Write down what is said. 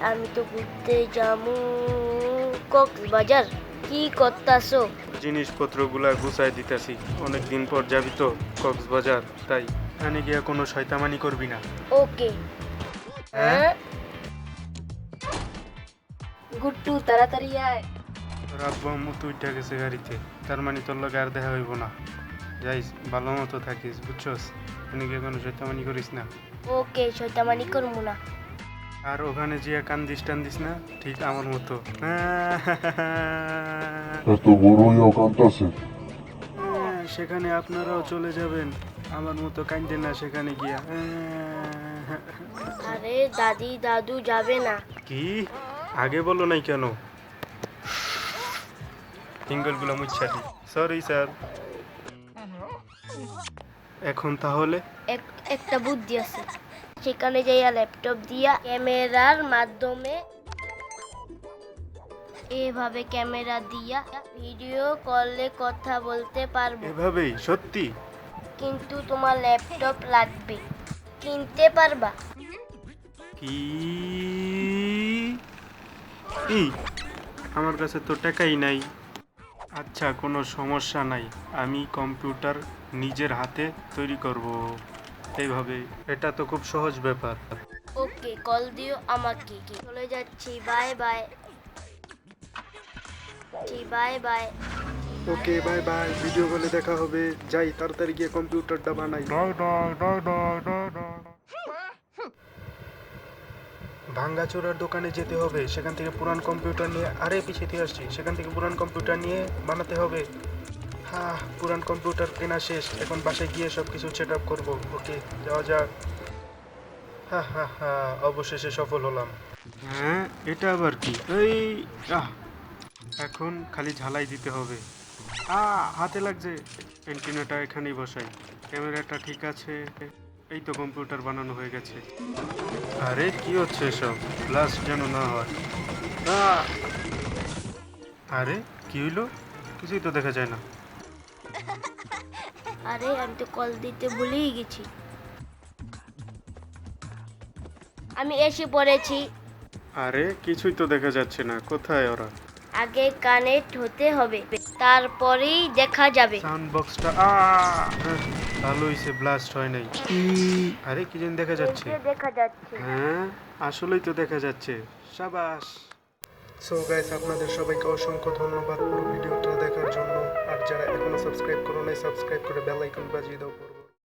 আমি তো ঘুরতে যাবো কক্সবাজার। কি করতাছো? জিনিসপত্রগুলা গুছাই দিতেছি। অনেকদিন পর যাবি তো কক্সবাজার, তাই এখানে গিয়া কোনো শয়তামানি করবি না। ওকে। হ্যাঁ গুট্টু তাড়াতাড়ি আয়। তোর আব্বু আম্মু তো উঠে গেছে গাড়িতে, তার মানে তোর লগে আর দেখা হইব না। যাইস, ভালো মতো থাকিস, বুঝছস? এখানে গিয়ে কোনো শয়তামানি করিস না। ওকে, শয়তানি করবো না। আর ওখানে যে কান্দিস টান্দিস না, ঠিক আমার মতো। এত বড় হইয়াও কাঁদতাছে। সেখানে আপনারাও চলে যাবেন আমার মতো, কান্দে না সেখানে গিয়া। আরে দাদি দাদু যাবে না। কি আগে বলো নাই কেন? ফিঙ্গারগুলো মুচ্ছা দি। Sorry sir. এখন তাহলে একটা বুদ্ধি আছে। সেখানে যাইয়া ল্যাপটপ দিয়া ক্যামেরার মাধ্যমে এভাবে ক্যামেরা দিয়া ভিডিও কলে কথা বলতে পারবো। এভাবেই? সত্যি? কিন্তু তোমার ল্যাপটপ লাগবে, কিনতে পারবা? কি কি? আমার কাছে তো টাকাই নাই। আচ্ছা, কোনো সমস্যা নাই, আমি কম্পিউটার নিজের হাতে তৈরি করব এইভাবে। এটা তো খুব সহজ ব্যাপার। ওকে, কল দিও আমাকে। চলে যাচ্ছি, bye bye. Bye bye. Okay, bye bye, video কলে দেখা হবে। যাই, তাড়াতাড়ি গিয়ে কম্পিউটারটা বানাই। ভাঙ্গাচোরার দোকানে যেতে হবে, সেখান থেকে পুরান কম্পিউটার নিয়ে, আরে পিছিয়ে আসছি, সেখান থেকে পুরান কম্পিউটার নিয়ে বানাতে হবে। হ্যাঁ, পুরান কম্পিউটার কেনা শেষ, এখন বাসায় গিয়ে সব কিছু সেট আপ করবো। ওকে, যাওয়া যাক। হ্যাঁ হ্যাঁ হ্যাঁ, অবশেষে সফল হলাম। হ্যাঁ, এটা আবার কি? এই এখন খালি ঝালাই দিতে হবে। হাতে লাগছে। অ্যান্টিনাটা এখানেই বসাই। ক্যামেরাটা ঠিক আছে। এই তো কম্পিউটার বানানো হয়ে গেছে। আরে কি হচ্ছে এসব? ব্লাস্ট যেন না হয়। আরে কি হইলো? কিছুই তো দেখা যায় না। আরে আমি তো কল দিতে ভুলেই গেছি। আমি এসে পড়েছি। আরে কিছুই তো দেখা যাচ্ছে না, কোথায় ওরা? আগে কানেক্ট হতে হবে, তারপরেই দেখা যাবে। সাউন্ড বক্সটা ভালো হইছে, ব্লাস্ট হয় নাই। আরে কি যেন দেখা যাচ্ছে। দেখা যাচ্ছে। হ্যাঁ, আসলেই তো দেখা যাচ্ছে। সাবাস। সো গাইস, আপনাদের সবাইকে অসংখ্য ধন্যবাদ পুরো ভিডিওটা দেখার জন্য। আর যারা এখনো সাবস্ক্রাইব করো নাই, সাবস্ক্রাইব করে বেল আইকন বাজিয়ে দাও।